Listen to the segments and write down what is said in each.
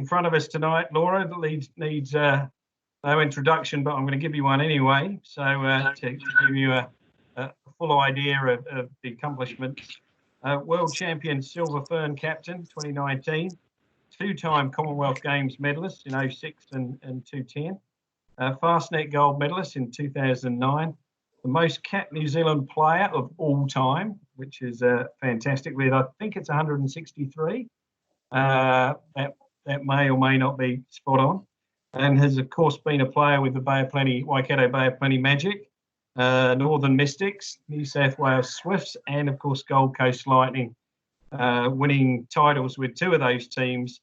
front of us tonight, Laura, that needs no introduction, but I'm going to give you one anyway. So to give you a full idea of the accomplishments. World champion Silver Fern captain 2019, two-time Commonwealth Games medalist in 06 and 2010, Fastnet gold medalist in 2009, the most capped New Zealand player of all time, which is fantastic. With I think it's 163. That may or may not be spot on, and has of course been a player with the Waikato Bay of Plenty Magic, Northern Mystics, New South Wales Swifts, and of course Gold Coast Lightning, winning titles with two of those teams,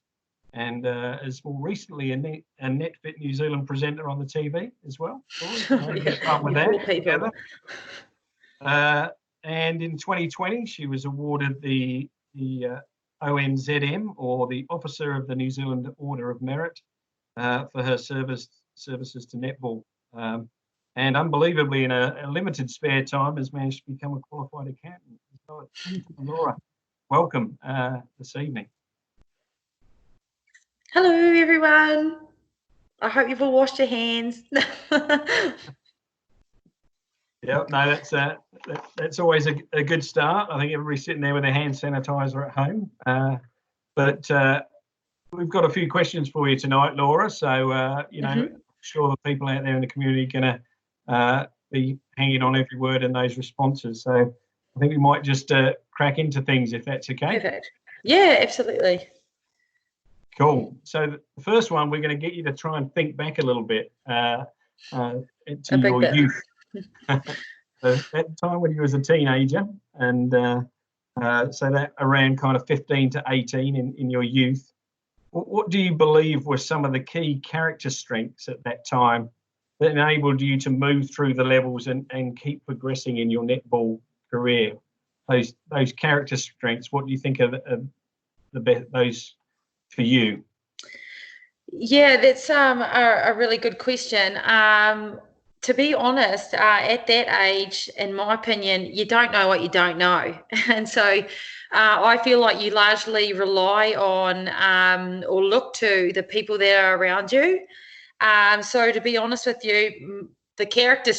and as more recently a NetFit New Zealand presenter on the TV as well. Fun with that together. And in 2020, she was awarded the ONZM, or the Officer of the New Zealand Order of Merit, for her services to netball. And unbelievably, in a limited spare time, has managed to become a qualified accountant. So, Laura, welcome this evening. Hello, everyone. I hope you've all washed your hands. Yeah, no, that's always a good start. I think everybody's sitting there with their hand sanitizer at home. But we've got a few questions for you tonight, Laura. So, I'm sure the people out there in the community are going to be hanging on every word in those responses. So I think we might just crack into things, if that's okay. Perfect. Yeah, absolutely. Cool. So the first one, we're going to get you to try and think back a little bit to your youth. So at the time when you was a teenager, and so that around kind of 15 to 18 in your youth, what do you believe were some of the key character strengths at that time that enabled you to move through the levels and keep progressing in your netball career? Those character strengths, what do you think of those for you? Yeah, that's a really good question. To be honest, at that age, in my opinion, you don't know what you don't know. And so I feel like you largely rely on or look to the people that are around you. So to be honest with you, the character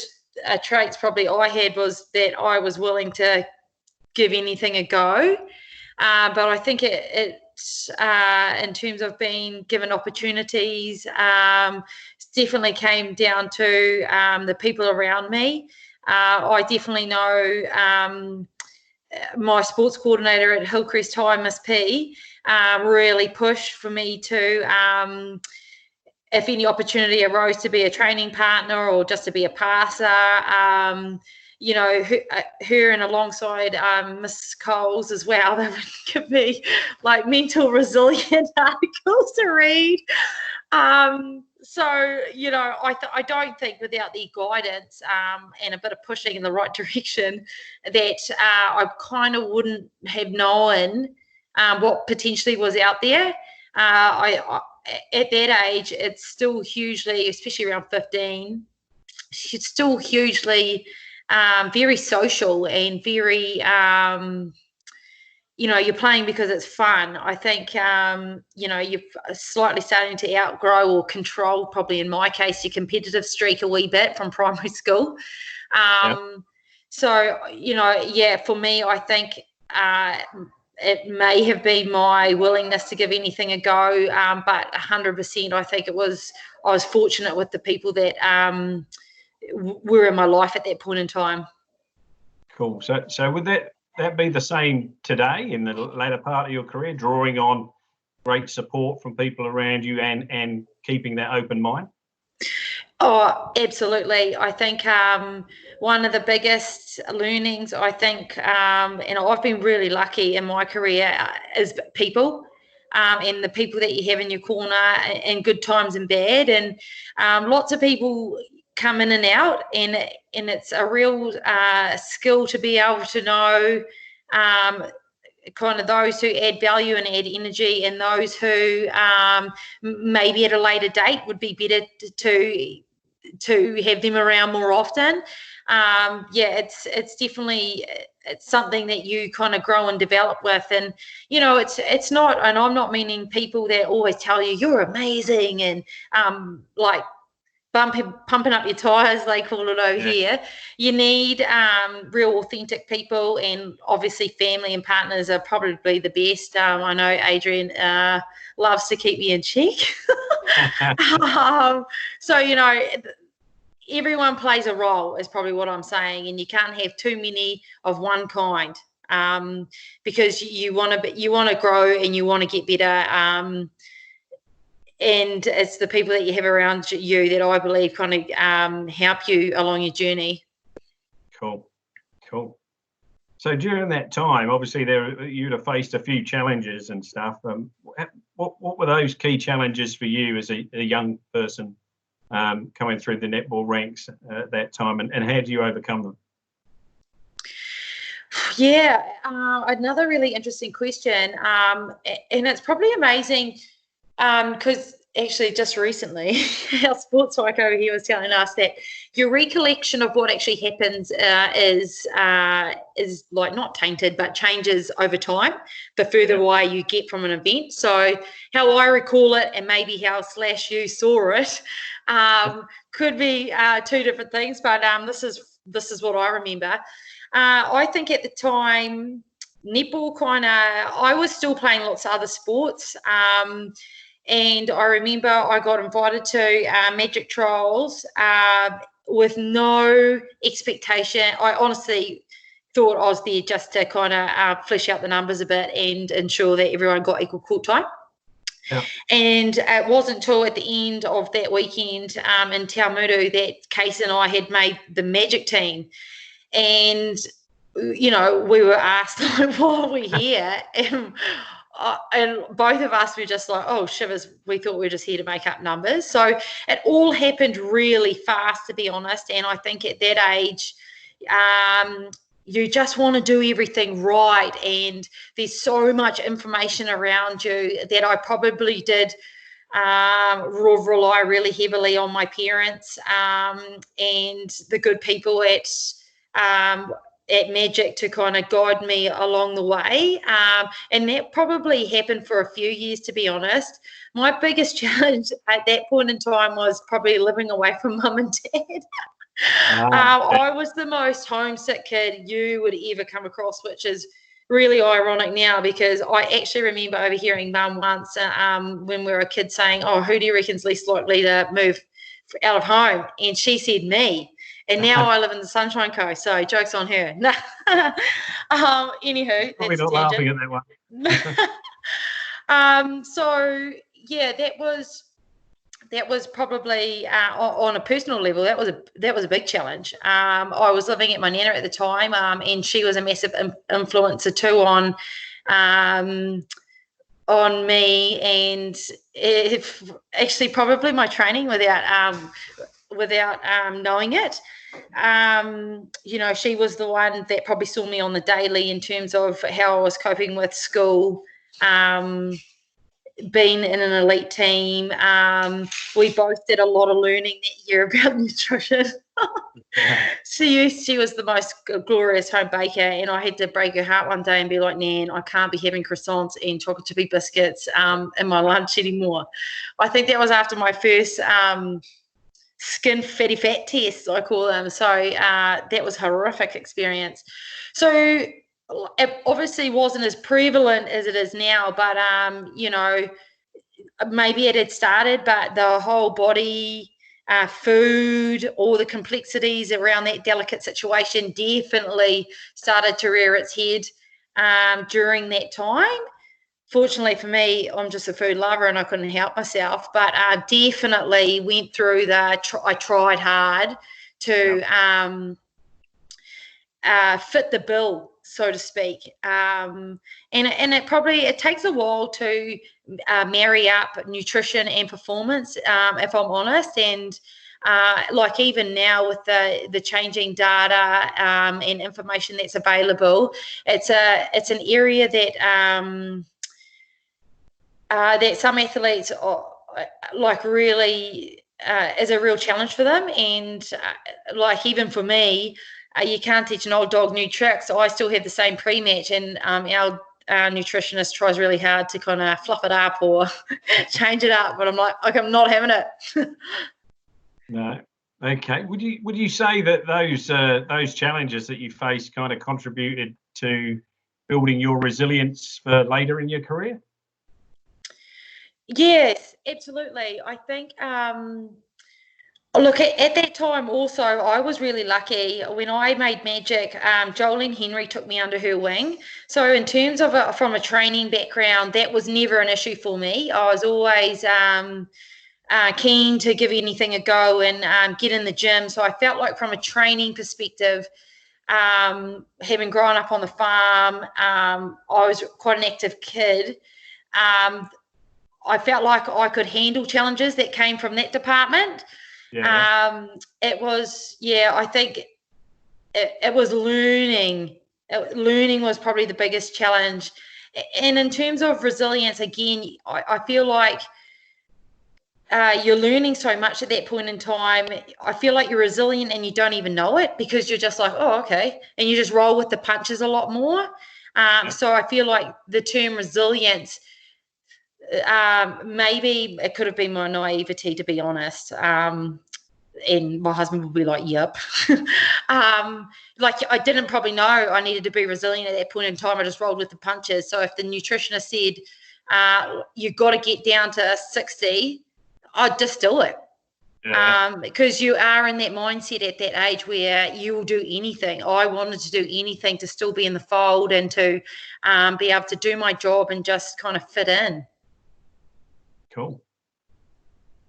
traits probably I had was that I was willing to give anything a go. But I think it in terms of being given opportunities, definitely came down to the people around me. I definitely know my sports coordinator at Hillcrest High, Miss P, really pushed for me to, if any opportunity arose to be a training partner or just to be a passer, her and alongside Miss Coles as well, they would give me like mental resilient articles to read. So, I don't think without the guidance and a bit of pushing in the right direction that I kind of wouldn't have known what potentially was out there. At that age, it's still hugely, especially around 15, it's still hugely very social and very, you're playing because it's fun. I think, you're slightly starting to outgrow or control, probably in my case, your competitive streak a wee bit from primary school. So, for me, I think it may have been my willingness to give anything a go, but 100%, I think I was fortunate with the people that were in my life at that point in time. Cool. So would that be the same today in the latter part of your career, drawing on great support from people around you and keeping that open mind? Oh, absolutely. I think one of the biggest learnings, I think, and I've been really lucky in my career, is people. And the people that you have in your corner in good times and bad. And lots of people come in and out, and it's a real skill to be able to know kind of those who add value and add energy, and those who maybe at a later date would be better to have them around more often. It's definitely it's something that you kind of grow and develop with. And it's not, and I'm not meaning people that always tell you you're amazing and like pumping up your tires, they call it over here. You need real authentic people, and obviously family and partners are probably the best. I know Adrian loves to keep me in check. So everyone plays a role, is probably what I'm saying, and you can't have too many of one kind, because you want to grow and you want to get better. And it's the people that you have around you that I believe kind of help you along your journey. Cool. So during that time, obviously you'd have faced a few challenges and stuff. What were those key challenges for you as a young person coming through the netball ranks at that time, and how do you overcome them? Yeah, another really interesting question, and it's probably amazing. Because actually just recently our sports psych over here was telling us that your recollection of what actually happens is like not tainted but changes over time the further away you get from an event. So how I recall it and maybe how / you saw it could be two different things, but this is what I remember. I think at the time netball I was still playing lots of other sports, and I remember I got invited to Magic Trials with no expectation. I honestly thought I was there just to kind of flesh out the numbers a bit and ensure that everyone got equal court time. Yeah. And it wasn't until at the end of that weekend in Taumudu that Case and I had made the Magic team. And, we were asked, like, why are we here? And both of us were just like, oh, shivers, we thought we were just here to make up numbers. So it all happened really fast, to be honest. And I think at that age, you just want to do everything right. And there's so much information around you that I probably did rely really heavily on my parents and the good people at Magic to kind of guide me along the way. And that probably happened for a few years, to be honest. My biggest challenge at that point in time was probably living away from mum and dad. I was the most homesick kid you would ever come across, which is really ironic now, because I actually remember overhearing mum once when we were a kid saying, oh, who do you reckon's least likely to move out of home? And she said me. And now I live in the Sunshine Coast, so joke's on her. Anywho, probably not laughing at that one. So yeah, that was probably on a personal level. That was a big challenge. I was living at my nana at the time, and she was a massive influencer too on me, and actually probably my training without knowing it. She was the one that probably saw me on the daily in terms of how I was coping with school, being in an elite team. We both did a lot of learning that year about nutrition. She was the most glorious home baker, and I had to break her heart one day and be like, Nan, I can't be having croissants and chocolate chippy biscuits in my lunch anymore. I think that was after my first skin fatty fat tests, I call them. So that was a horrific experience. So it obviously wasn't as prevalent as it is now, but maybe it had started, but the whole body, food, all the complexities around that delicate situation definitely started to rear its head during that time. Fortunately for me, I'm just a food lover and I couldn't help myself, but definitely went through I tried hard to fit the bill, so to speak. And it takes a while to marry up nutrition and performance, if I'm honest. And like even now with the changing data and information that's available, it's an area that that some athletes like really is a real challenge for them. And like even for me, you can't teach an old dog new tricks. I still have the same pre-match, and our nutritionist tries really hard to kind of fluff it up or change it up, but I'm like, okay, I'm not having it. No. Okay. Would you say that those challenges that you faced kind of contributed to building your resilience for later in your career? Yes, absolutely. I think look, at that time also, I was really lucky. When I made magic, Jolene Henry took me under her wing. So in terms of from a training background, that was never an issue for me. I was always keen to give anything a go and get in the gym. So I felt like from a training perspective, having grown up on the farm, I was quite an active kid. I felt like I could handle challenges that came from that department. Yeah. It was, I think it was learning. Learning was probably the biggest challenge. And in terms of resilience, again, I feel like you're learning so much at that point in time. I feel like you're resilient and you don't even know it because you're just like, oh, okay. And you just roll with the punches a lot more. So I feel like the term resilience, maybe it could have been my naivety, to be honest. And my husband would be like, yep. Like I didn't probably know I needed to be resilient at that point in time. I just rolled with the punches. So if the nutritionist said, you've got to get down to 60, I'd just do it. Yeah. Because you are in that mindset at that age where you will do anything. I wanted to do anything to still be in the fold and to be able to do my job and just kind of fit in. Cool.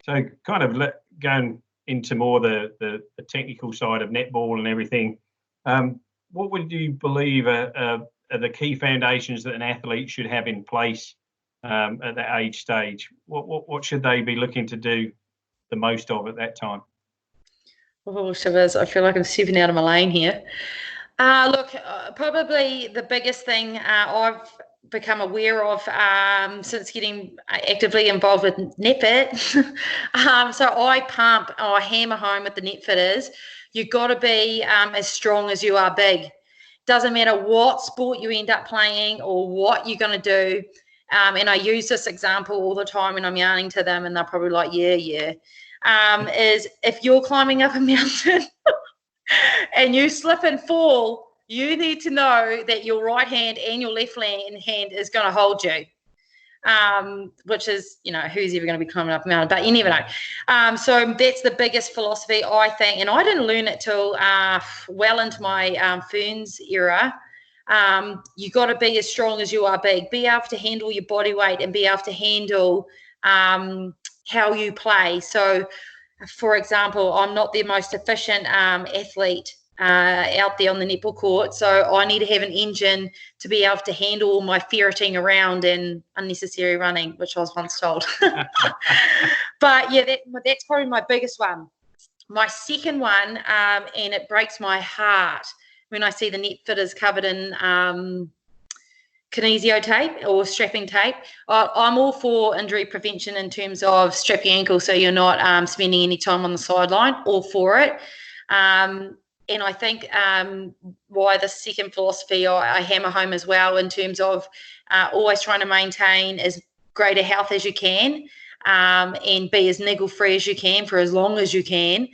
So kind of going into more the technical side of netball and everything, what would you believe are the key foundations that an athlete should have in place at that age stage? What should they be looking to do the most of at that time? Oh, Shivers, I feel like I'm stepping out of my lane here. Look, probably the biggest thing I've become aware of since getting actively involved with NetFit. So I hammer home with the NetFitters. You've got to be as strong as you are big. Doesn't matter what sport you end up playing or what you're going to do. And I use this example all the time when I'm yarning to them, and they're probably like, yeah. Is if you're climbing up a mountain and you slip and fall, you need to know that your right hand and your left hand is going to hold you, which is, who's ever going to be climbing up a mountain, but you never know. So that's the biggest philosophy, I think. And I didn't learn it till well into my Ferns era. You got to be as strong as you are big, be able to handle your body weight and be able to handle how you play. So, for example, I'm not the most efficient athlete out there on the netball court, so I need to have an engine to be able to handle all my ferreting around and unnecessary running, which I was once told. But yeah, that's probably my biggest one. My second one, and it breaks my heart when I see the net fitters covered in kinesio tape or strapping tape. I'm all for injury prevention in terms of strap your ankle so you're not spending any time on the sideline. All for it. And I think why the second philosophy I hammer home as well in terms of always trying to maintain as greater health as you can and be as niggle free as you can for as long as you can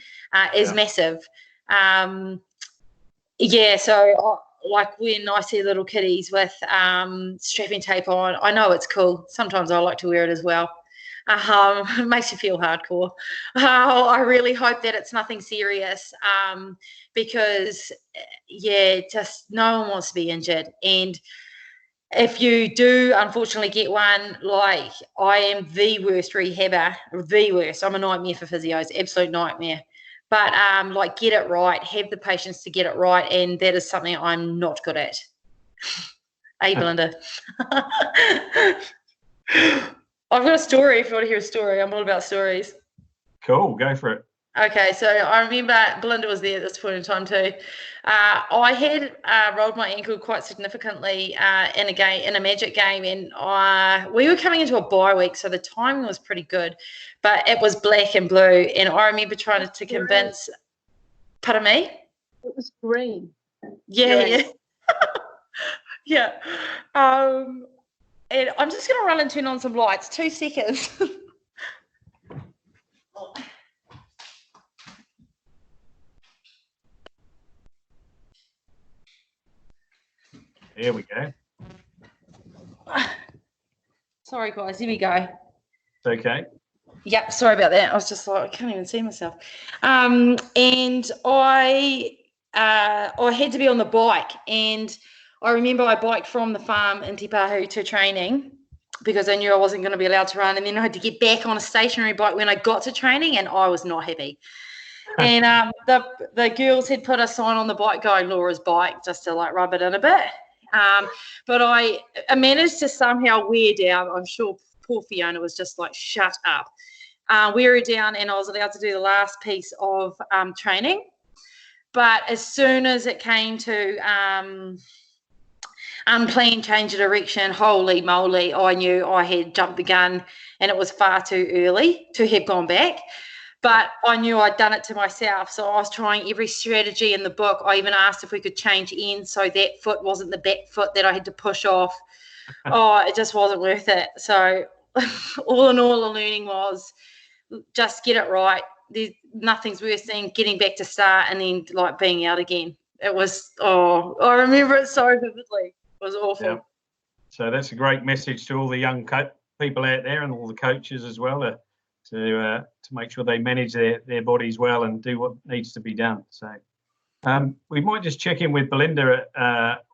is massive. So like when I see little kiddies with strapping tape on, I know it's cool. Sometimes I like to wear it as well. It makes you feel hardcore. I really hope that it's nothing serious because, just no one wants to be injured. And if you do unfortunately get one, like I am the worst rehabber, the worst. I'm a nightmare for physios, absolute nightmare. But get it right, have the patience to get it right, and that is something I'm not good at. Hey, Belinda. I've got a story if you want to hear a story. I'm all about stories. Cool, go for it. Okay, so I remember Belinda was there at this point in time too. I had rolled my ankle quite significantly in a magic game, and we were coming into a bye week, so the timing was pretty good, but it was black and blue, and I remember trying to convince. Pardon me? It was green. Yeah. Yeah. And I'm just going to run and turn on some lights. 2 seconds. There we go. Sorry, guys. Here we go. It's okay. Yep, sorry about that. I was just like, I can't even see myself. And I had to be on the bike, and I remember I biked from the farm in Te Pahu to training because I knew I wasn't going to be allowed to run, and then I had to get back on a stationary bike when I got to training, and I was not happy. And the girls had put a sign on the bike going Laura's bike just to like rub it in a bit. But I managed to somehow wear down. I'm sure poor Fiona was just like, shut up. Wear her down, and I was allowed to do the last piece of training. But as soon as it came to unplanned change of direction, holy moly, I knew I had jumped the gun, and it was far too early to have gone back. But I knew I'd done it to myself, so I was trying every strategy in the book. I even asked if we could change ends so that foot wasn't the back foot that I had to push off. It just wasn't worth it. So all in all, the learning was just get it right. Nothing's worse than getting back to start and then like being out again. It was, I remember it so vividly. It was awful. Yeah. So that's a great message to all the young people out there and all the coaches as well to make sure they manage their bodies well and do what needs to be done. So we might just check in with Belinda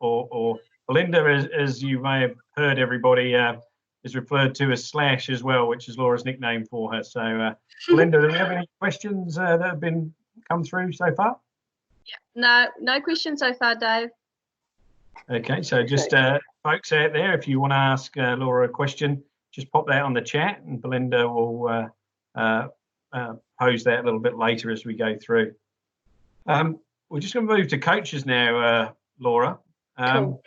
or Belinda, as you may have heard, everybody is referred to as Slash as well, which is Laura's nickname for her. So Belinda, do we have any questions that have come through so far? Yeah, no questions so far, Dave. Okay, so just folks out there, if you want to ask Laura a question, just pop that on the chat, and Belinda will pose that a little bit later as we go through. We're just going to move to coaches now, Laura. Cool.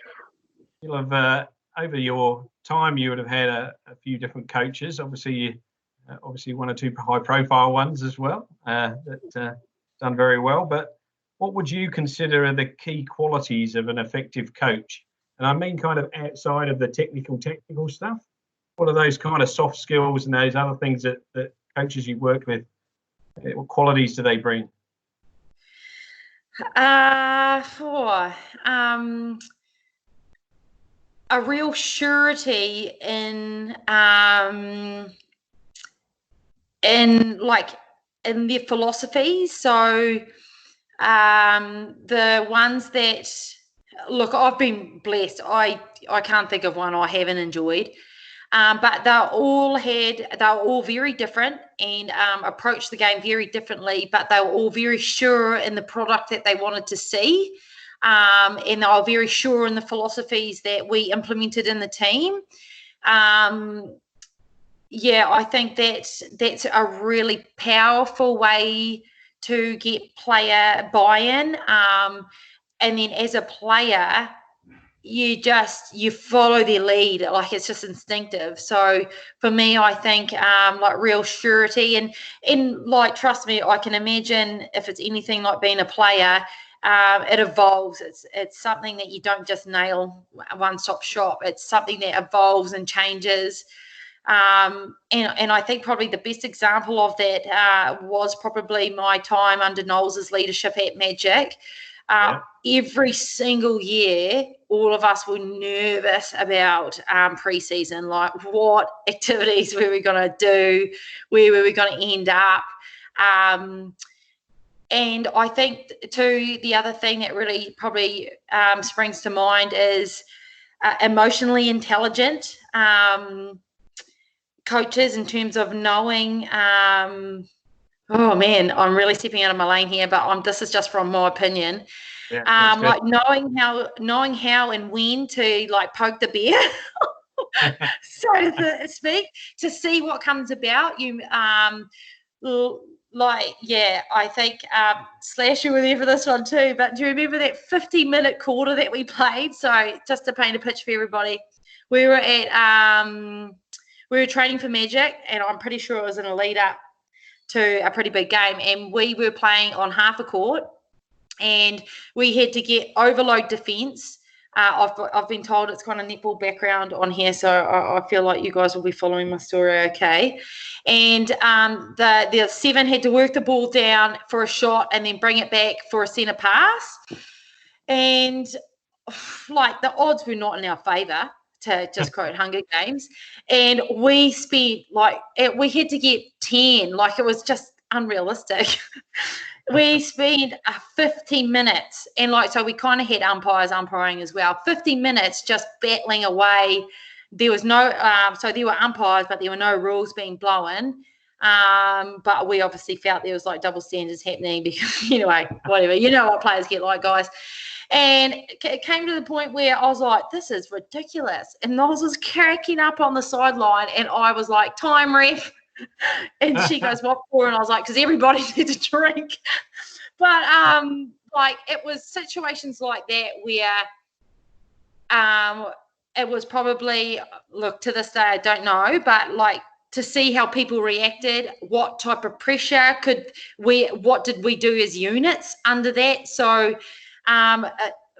You'll have over your time, you would have had a few different coaches. Obviously, one or two high-profile ones as well that done very well. But what would you consider are the key qualities of an effective coach? And I mean, kind of outside of the technical stuff. What are those kind of soft skills and those other things that coaches you worked with? What qualities do they bring? A real surety in their philosophies. So the ones that, look, I've been blessed. I can't think of one I haven't enjoyed. But they're all very different and approached the game very differently, but they were all very sure in the product that they wanted to see. And they were very sure in the philosophies that we implemented in the team. I think that's a really powerful way to get player buy-in. And then as a player, you follow their lead, like it's just instinctive. So for me, I think like real surety and like, trust me, I can imagine if it's anything like being a player, it evolves. It's something that you don't just nail one-stop shop. It's something that evolves and changes. And I think probably the best example of that was probably my time under Knowles' leadership at Magic. Every single year, all of us were nervous about pre-season, like what activities were we going to do, where were we going to end up. And I think, too, the other thing that really probably springs to mind is emotionally intelligent coaches in terms of knowing oh man, I'm really stepping out of my lane here, but this is just from my opinion. Yeah, like knowing how and when to like poke the bear, so to speak, to see what comes about. I think Slash, you were there for this one too. But do you remember that 50-minute quarter that we played? So just to paint a picture for everybody, we were training for Magic, and I'm pretty sure it was in a lead up to a pretty big game, and we were playing on half a court, and we had to get overload defence. I've been told it's kind of netball background on here, so I feel like you guys will be following my story okay. And the 7 had to work the ball down for a shot and then bring it back for a centre pass. And like the odds were not in our favour, to just quote Hunger Games. And we spent we had to get 10, like it was just unrealistic. We spent 15 minutes, and so we kind of had umpires umpiring as well. 15 minutes just battling away. There was no, so there were umpires, but there were no rules being blown. But we obviously felt there was double standards happening because anyway, whatever. You know what players get like, guys. And it came to the point where I was like, this is ridiculous. And Noz was cracking up on the sideline, and I was like, time, ref. And she goes, what for? And I was like, because everybody needs a drink. But it was situations like that where it was probably, look, to this day I don't know, but to see how people reacted, what type of pressure what did we do as units under that? So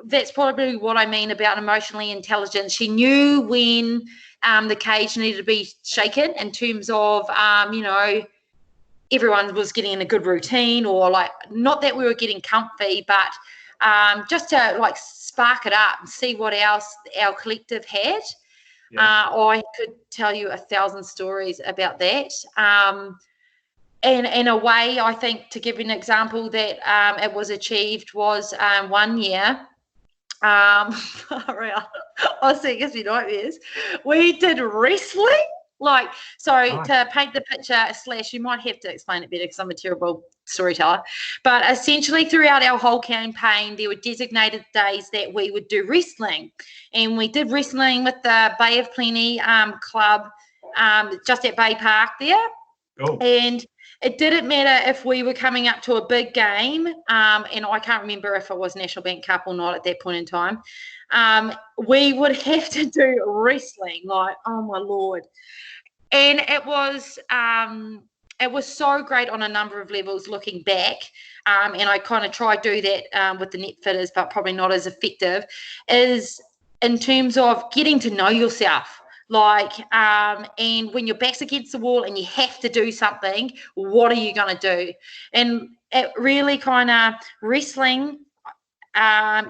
that's probably what I mean about emotionally intelligent. She knew when the cage needed to be shaken in terms of, everyone was getting in a good routine, or not that we were getting comfy, but just to spark it up and see what else our collective had. Yeah. I could tell you 1,000 stories about that. And in a way, I think, to give you an example that it was achieved was 1 year. Honestly, it gives me nightmares. We did wrestling. To paint the picture, / you might have to explain it better because I'm a terrible storyteller. But essentially, throughout our whole campaign, there were designated days that we would do wrestling. And we did wrestling with the Bay of Plenty club just at Bay Park there. Cool. And it didn't matter if we were coming up to a big game, and I can't remember if it was National Bank Cup or not at that point in time. We would have to do wrestling, oh my Lord. And it was so great on a number of levels looking back. And I kind of try to do that with the net fitters, but probably not as effective, is in terms of getting to know yourself. And when your back's against the wall and you have to do something, what are you going to do? And it really kind of wrestling,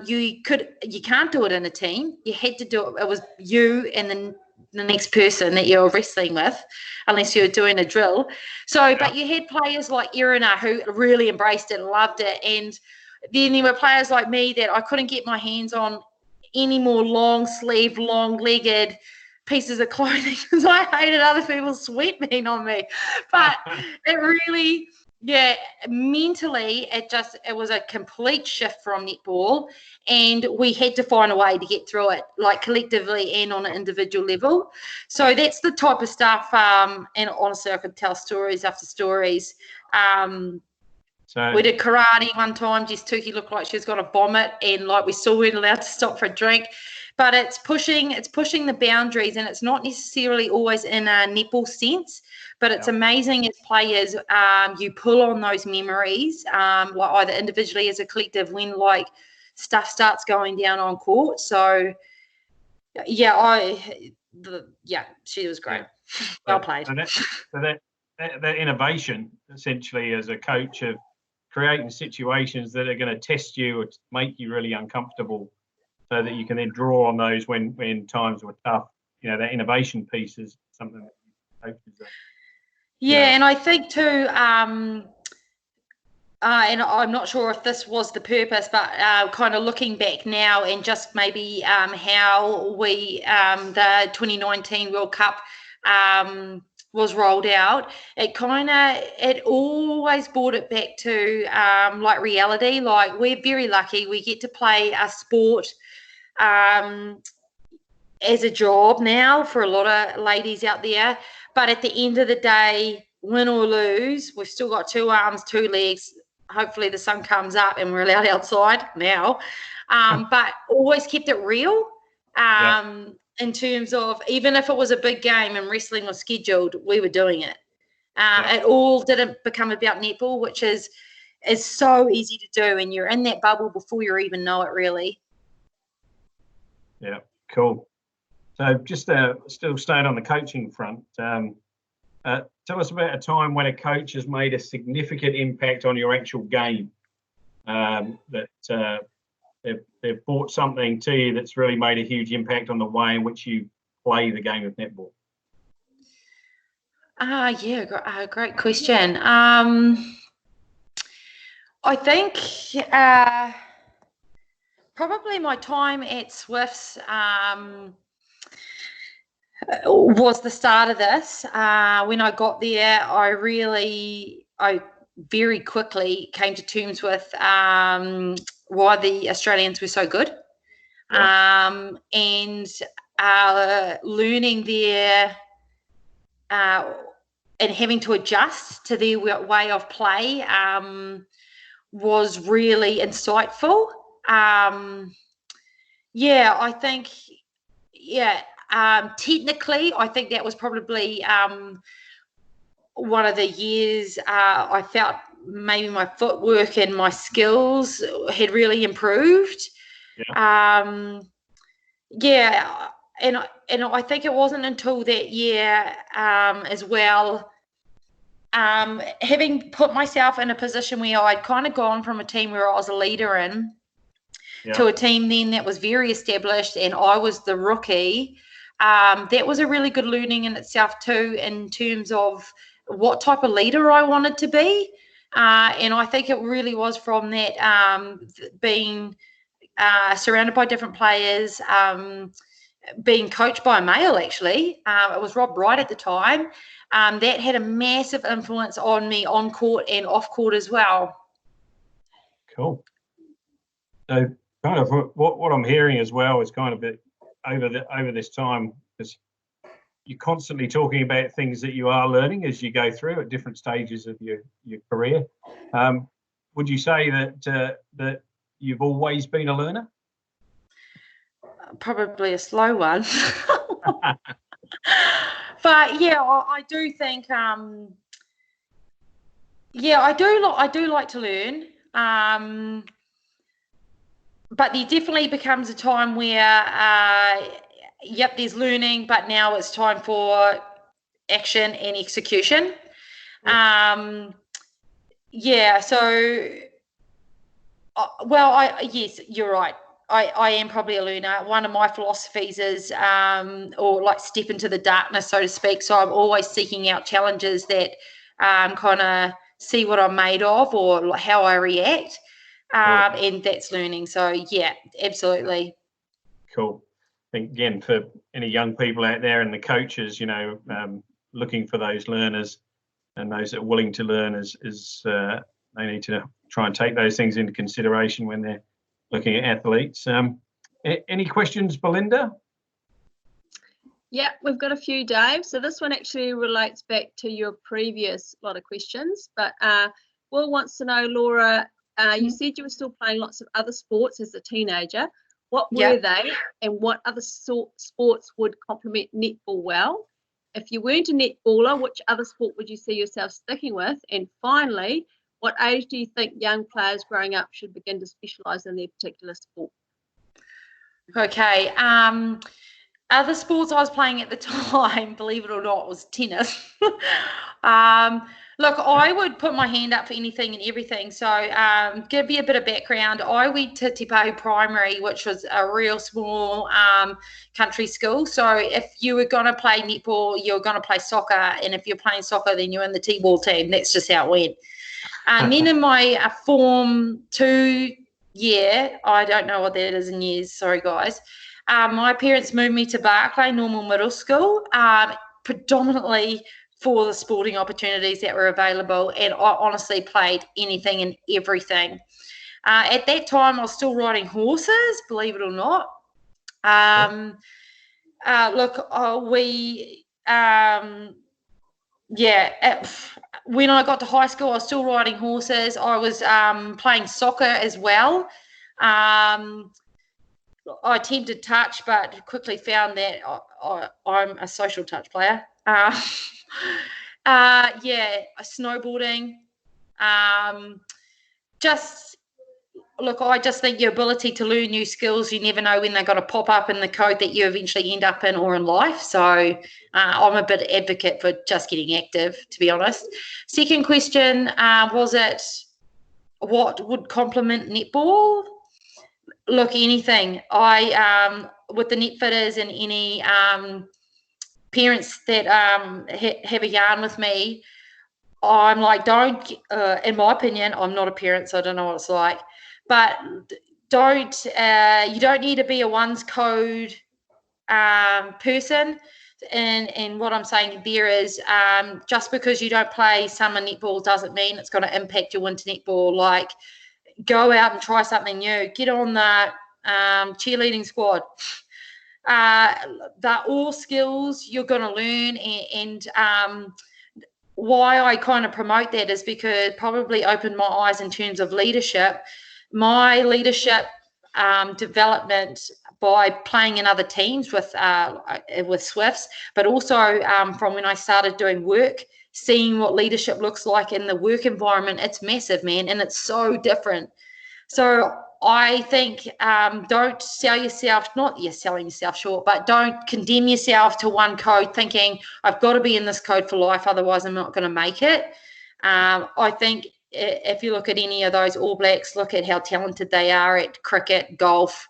you can't do it in a team. You had to do it. It was you and then the next person that you're wrestling with, unless you're doing a drill. So, yeah. But you had players like Irina who really embraced it and loved it. And then there were players like me that I couldn't get my hands on any more long sleeve, long legged pieces of clothing because I hated other people's sweat being on me. But it really, mentally, it was a complete shift from netball, and we had to find a way to get through it, collectively and on an individual level. So that's the type of stuff, and honestly, I could tell stories after stories. We did karate one time. Jess Tukey looked like she was going to vomit, and we still weren't allowed to stop for a drink. But it's pushing the boundaries, and it's not necessarily always in a netball sense. But it's amazing as players, you pull on those memories, either individually as a collective when stuff starts going down on court. So she was great. Well played. So that innovation, essentially, as a coach, of creating situations that are going to test you or make you really uncomfortable, so that you can then draw on those when times were tough. That innovation piece is something that coaches are. Yeah, and I think too, and I'm not sure if this was the purpose, but kind of looking back now and just maybe how we, the 2019 World Cup was rolled out, it always brought it back to reality. We're very lucky. We get to play a sport as a job now for a lot of ladies out there. But at the end of the day, win or lose, we've still got 2 arms, 2 legs. Hopefully the sun comes up and we're allowed outside now. But always kept it real in terms of, even if it was a big game and wrestling was scheduled, we were doing it. It all didn't become about netball, which is is so easy to do, and you're in that bubble before you even know it, really. Yeah, cool. So just still staying on the coaching front, tell us about a time when a coach has made a significant impact on your actual game, that they've brought something to you that's really made a huge impact on the way in which you play the game of netball. Yeah, great question. I think probably my time at Swifts was the start of this. When I got there, I very quickly came to terms with why the Australians were so good. Yeah. And learning there and having to adjust to their way of play was really insightful. I think, technically, I think that was probably one of the years I felt maybe my footwork and my skills had really improved. Yeah. And I think it wasn't until that year as well, having put myself in a position where I'd kind of gone from a team where I was a leader in to a team then that was very established and I was the rookie. That was a really good learning in itself too, in terms of what type of leader I wanted to be. And I think it really was from that, being surrounded by different players, being coached by a male, actually. It was Rob Wright at the time. That had a massive influence on me on court and off court as well. Cool. So kind of what I'm hearing as well is kind of over this time, because you're constantly talking about things that you are learning as you go through at different stages of your career. Would you say that you've always been a learner? Probably a slow one. But yeah, I do think I do like to learn. But there definitely becomes a time where there's learning, but now it's time for action and execution. Yes, you're right. I am probably a learner. One of my philosophies is, or like step into the darkness, so to speak. So I'm always seeking out challenges that kind of see what I'm made of or how I react. And that's learning. So yeah, absolutely. Cool. I think again, for any young people out there and the coaches, looking for those learners and those that are willing to learn is they need to try and take those things into consideration when they're looking at athletes. Any questions, Belinda? Yeah, we've got a few, Dave. So this one actually relates back to your previous lot of questions. But Will wants to know, Laura, you said you were still playing lots of other sports as a teenager. What were they, and what other sports would complement netball well? If you weren't a netballer, which other sport would you see yourself sticking with? And finally, what age do you think young players growing up should begin to specialise in their particular sport? Okay. Other sports I was playing at the time, believe it or not, was tennis. Look, I would put my hand up for anything and everything. So give you a bit of background. I went to Te Pahu Primary, which was a real small country school. So if you were going to play netball, you were going to play soccer. And if you're playing soccer, then you're in the T-ball team. That's just how it went. And then in my Form 2 year, I don't know what that is in years, sorry guys, my parents moved me to Barclay Normal Middle School, predominantly for the sporting opportunities that were available, and I honestly played anything and everything. At that time, I was still riding horses, believe it or not. When I got to high school, I was still riding horses. I was playing soccer as well. I attempted touch, but quickly found that I'm a social touch player. Snowboarding. just look, I just think your ability to learn new skills, you never know when they're going to pop up in the code that you eventually end up in or in life. So I'm a bit advocate for just getting active, to be honest. Second question, was it what would complement netball? Look, anything. I with the net fitters and any parents that have a yarn with me, I'm like, don't, in my opinion, I'm not a parent, so I don't know what it's like, but don't, you don't need to be a ones code person. And what I'm saying there is just because you don't play summer netball doesn't mean it's going to impact your winter netball. Like, go out and try something new. Get on the cheerleading squad. They're all skills you're going to learn, and why I kind of promote that is because probably opened my eyes in terms of leadership. My leadership development by playing in other teams with Swifts, but also from when I started doing work, seeing what leadership looks like in the work environment. It's massive, man, and it's so different. So I think don't sell yourself, not you're selling yourself short, but don't condemn yourself to one code thinking I've got to be in this code for life, otherwise I'm not going to make it. I think if you look at any of those All Blacks, look at how talented they are at cricket, golf,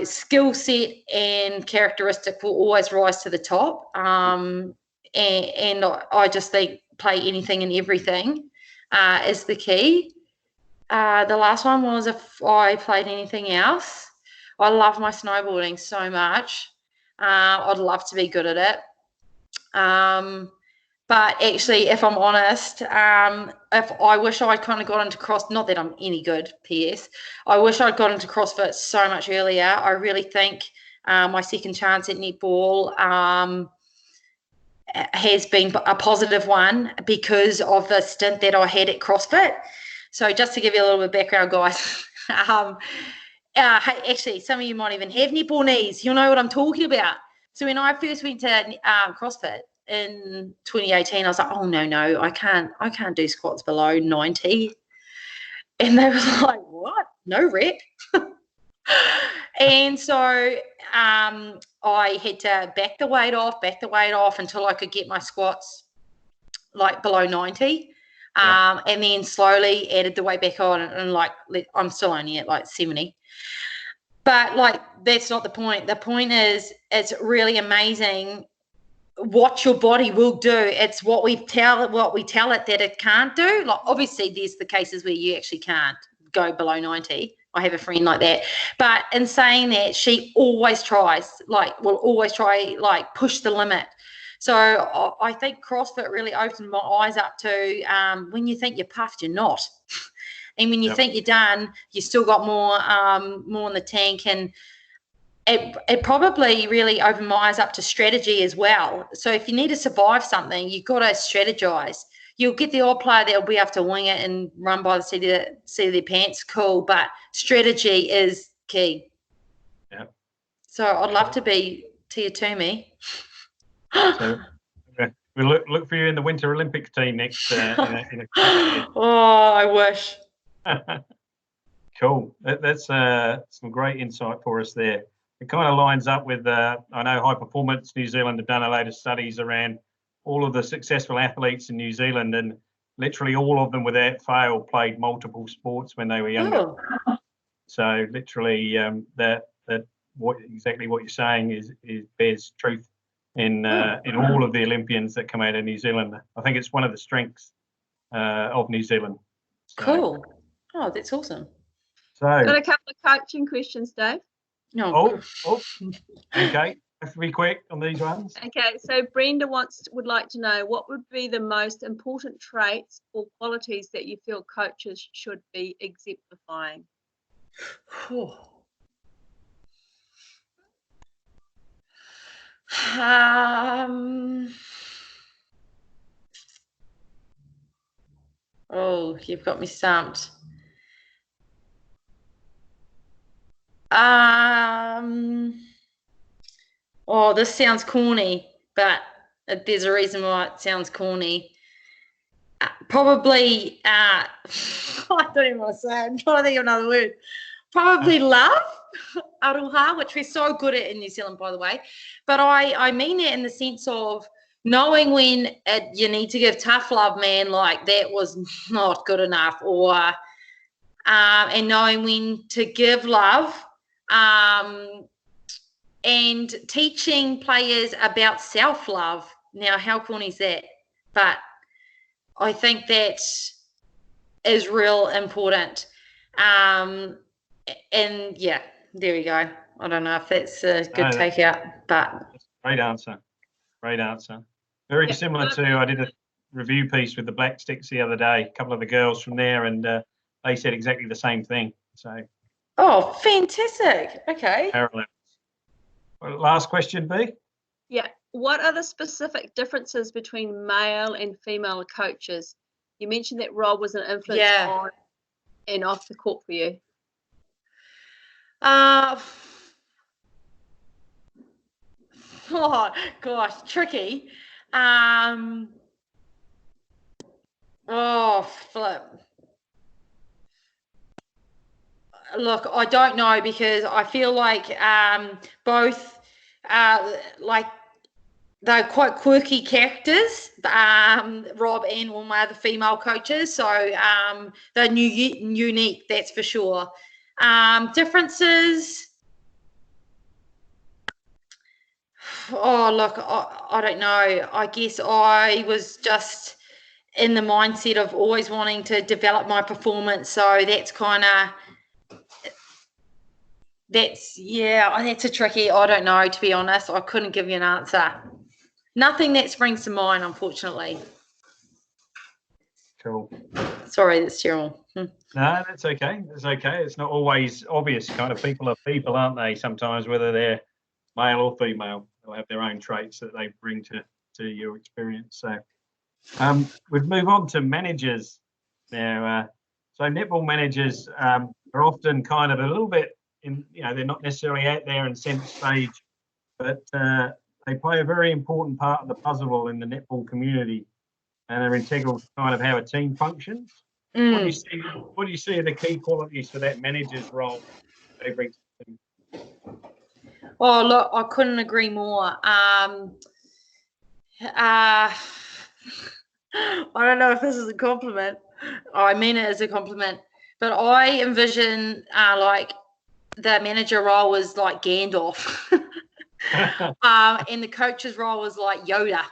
skill set and characteristic will always rise to the top. And I just think play anything and everything is the key. The last one was if I played anything else. I love my snowboarding so much. I'd love to be good at it. But actually, if I'm honest, if I wish I'd kind of got into not that I'm any good, PS. I wish I'd got into CrossFit so much earlier. I really think my second chance at netball has been a positive one because of the stint that I had at CrossFit. So just to give you a little bit of background, guys, actually, some of you might even have netball knees. You'll know what I'm talking about. So when I first went to CrossFit in 2018, I was like, oh, no, I can't do squats below 90. And they were like, what? No rep? And so I had to back the weight off until I could get my squats like below 90. And then slowly added the weight back on, and like I'm still only at like 70. But like that's not the point. The point is it's really amazing what your body will do. It's what we tell it that it can't do. Like obviously there's the cases where you actually can't go below 90. I have a friend like that. But in saying that, she always tries, will always try, push the limit. So I think CrossFit really opened my eyes up to when you think you're puffed, you're not. And when you think you're done, you still got more in the tank. And it probably really opened my eyes up to strategy as well. So if you need to survive something, you've got to strategize. You'll get the odd player that will be able to wing it and run by the seat of their pants. Cool. But strategy is key. Yeah. So I'd love to be Tia Toomey. So we'll look for you in the Winter Olympics team next. In a Oh, I wish. Cool. That's some great insight for us there. It kind of lines up with, I know High Performance New Zealand have done a load of studies around all of the successful athletes in New Zealand, and literally all of them without fail played multiple sports when they were younger. Oh. So literally that exactly what you're saying is bears truth in all of the Olympians that come out of New Zealand. I think it's one of the strengths of New Zealand. So, cool. Oh, that's awesome. So got a couple of coaching questions, Dave. No. Oh, okay. Have to be quick on these ones. Okay, so Brenda would like to know what would be the most important traits or qualities that you feel coaches should be exemplifying. Oh, you've got me stumped. Oh, this sounds corny, but there's a reason why it sounds corny. Probably, I don't even want to say it. I'm trying to think of another word. Probably love, aroha, which we're so good at in New Zealand, by the way. But I mean it in the sense of knowing when you need to give tough love, man, like that was not good enough, or and knowing when to give love, and teaching players about self-love. Now, how corny is that? But I think that is real important. And yeah, there we go. I don't know if that's a good takeout, but great answer. Great answer. Very similar to, I did a review piece with the Black Sticks the other day, a couple of the girls from there, and they said exactly the same thing. So. Oh, fantastic. Okay. Parallels. Well, last question, B. Yeah. What are the specific differences between male and female coaches? You mentioned that Rob was an influence on and off the court for you. Oh gosh, tricky. Flip. Look, I don't know, because I feel like both like they're quite quirky characters, Rob and all my other female coaches. So they're unique, that's for sure. Differences. Oh, look, I don't know. I guess I was just in the mindset of always wanting to develop my performance. So that's kind of, that's a tricky, I don't know, to be honest. I couldn't give you an answer. Nothing that springs to mind, unfortunately. Cool. Sorry, that's terrible. No, that's okay. It's okay. It's not always obvious. Kind of people are people, aren't they? Sometimes, whether they're male or female, they'll have their own traits that they bring to your experience. So we'd move on to managers now. So netball managers are often kind of a little bit they're not necessarily out there and centre stage, but they play a very important part of the puzzle in the netball community, and they're integral to kind of how a team functions. What do you see are the key qualities for that manager's role they bring to the team? Oh, look, I couldn't agree more. I don't know if this is a compliment. I mean it as a compliment, but I envision like the manager role was like Gandalf. And the coach's role was like Yoda.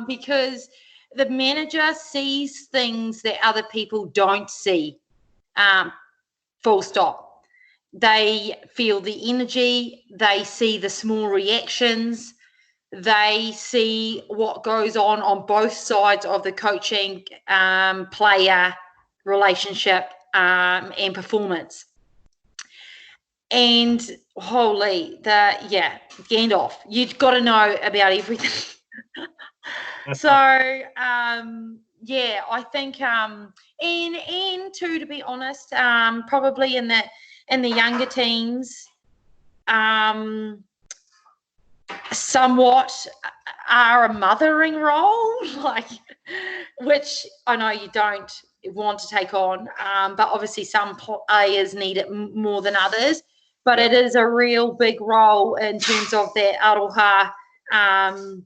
Because the manager sees things that other people don't see. Full stop. They feel the energy, they see the small reactions, they see what goes on both sides of the coaching player relationship and performance. And holy, Gandalf, you've got to know about everything. So I think and to be honest, probably in the younger teams, somewhat are a mothering role, like, which I know you don't want to take on, but obviously some players need it more than others. But it is a real big role in terms of that aroha, and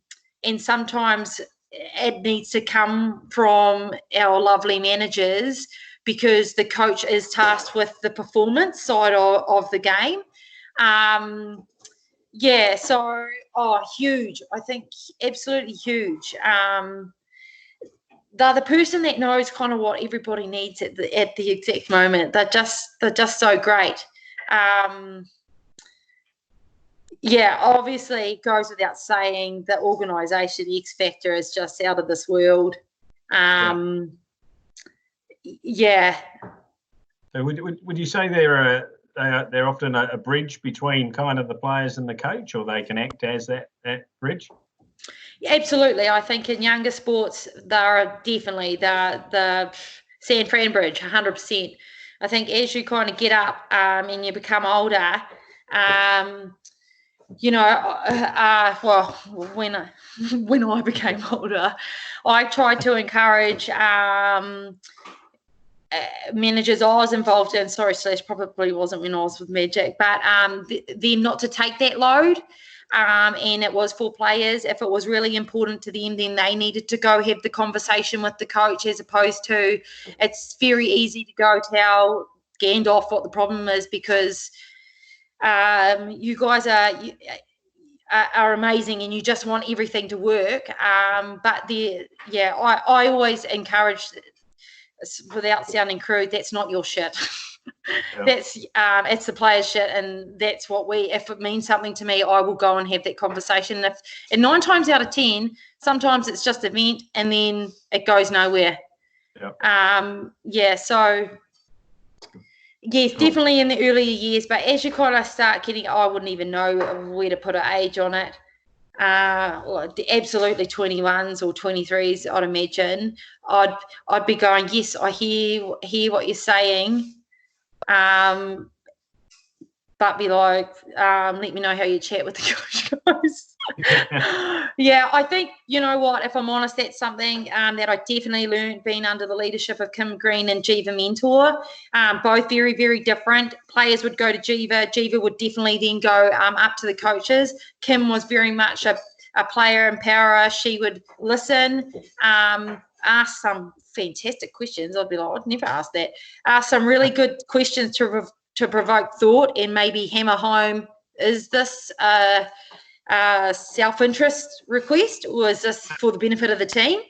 sometimes it needs to come from our lovely managers, because the coach is tasked with the performance side of the game. Huge. I think absolutely huge. They're the person that knows kind of what everybody needs at the exact moment. They're just so great. Obviously it goes without saying, the organisation, the X Factor, is just out of this world. So would you say they're often a bridge between kind of the players and the coach, or they can act as that bridge? Absolutely. I think in younger sports, they're definitely the San Fran bridge, 100%. I think as you kind of get up and you become older, well, when I became older, I tried to encourage managers I was involved in. Sorry, Slash, probably wasn't when I was with Magic, but them not to take that load. And it was for players. If it was really important to them, then they needed to go have the conversation with the coach, as opposed to it's very easy to go tell Gandalf what the problem is, because you guys are amazing and you just want everything to work. But I always encourage, without sounding crude, that's not your shit. Yeah. That's it's the players' shit, and that's what if it means something to me, I will go and have that conversation. And 9 times out of 10, sometimes it's just a vent and then it goes nowhere. Yeah. So yes, cool. Definitely in the earlier years, but as you kind of start getting, I wouldn't even know where to put an age on it. Absolutely 21s or 23s, I'd imagine. I'd be going, yes, I hear what you're saying, but be like, let me know how you chat with the coach guys. Yeah, I think, you know what, if I'm honest, that's something that I definitely learned being under the leadership of Kim Green and Jiva Mentor. Both very, very different. Players would go to Jiva. Jiva would definitely then go up to the coaches. Kim was very much a player empowerer. She would listen, ask some fantastic questions. I'd be like, I'd never ask that. Ask some really good questions to provoke thought and maybe hammer home, is this self-interest request, or is this for the benefit of the team?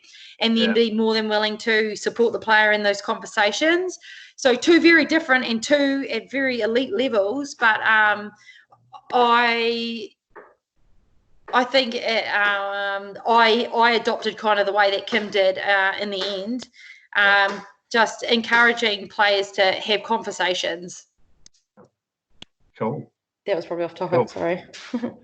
And then be more than willing to support the player in those conversations. So 2 very different and 2 at very elite levels, but I think I adopted kind of the way that Kim did in the end, just encouraging players to have conversations. Cool. That was probably off topic, cool. Sorry.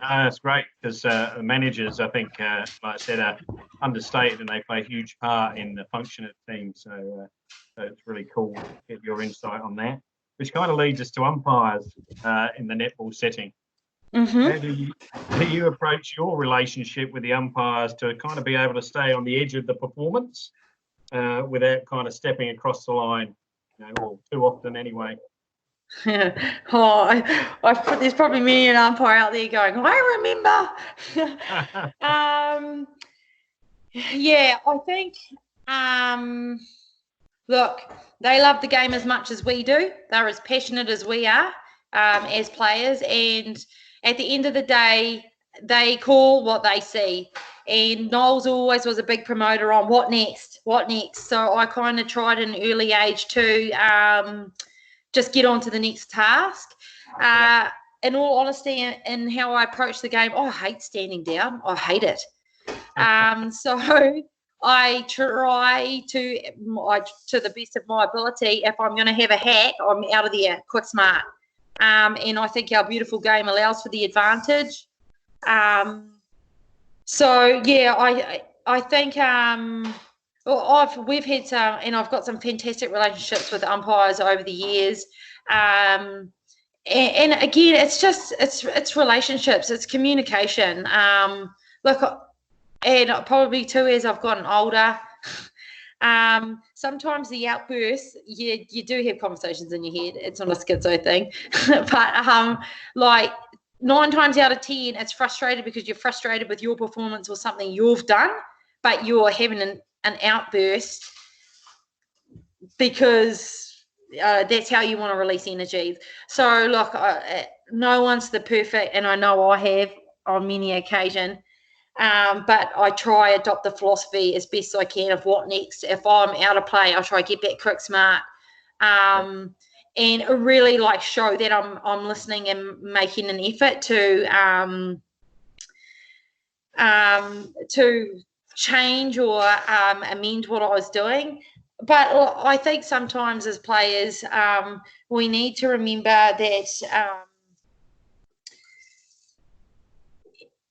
That's great, because the managers, I think, like I said, are understated and they play a huge part in the function of the team. So it's really cool to get your insight on that, which kind of leads us to umpires in the netball setting. Mm-hmm. How do you approach your relationship with the umpires to kind of be able to stay on the edge of the performance without kind of stepping across the line, or too often anyway? There's probably me an umpire out there going, I remember. I think, look, they love the game as much as we do. They're as passionate as we are as players, and at the end of the day, they call what they see. And Knowles always was a big promoter on what next. So I kind of tried at an early age to just get on to the next task. In all honesty, in how I approach the game, I hate standing down. I hate it. So I try to the best of my ability, if I'm going to have a hack, I'm out of there, quick, smart. And I think our beautiful game allows for the advantage. I think we've had some, and I've got some fantastic relationships with umpires over the years. And again, it's relationships, it's communication. Look, and probably too, as I've gotten older, sometimes the outbursts, you do have conversations in your head. It's not a schizo thing, but like 9 times out of 10, it's frustrated because you're frustrated with your performance or something you've done, but you're having an outburst because that's how you want to release energy. So look, no one's the perfect, and I know I have on many occasions. But I try adopt the philosophy as best I can of what next. If I'm out of play, I try to get back quick, smart, and really like show that I'm listening and making an effort to change or amend what I was doing. But I think sometimes as players, we need to remember that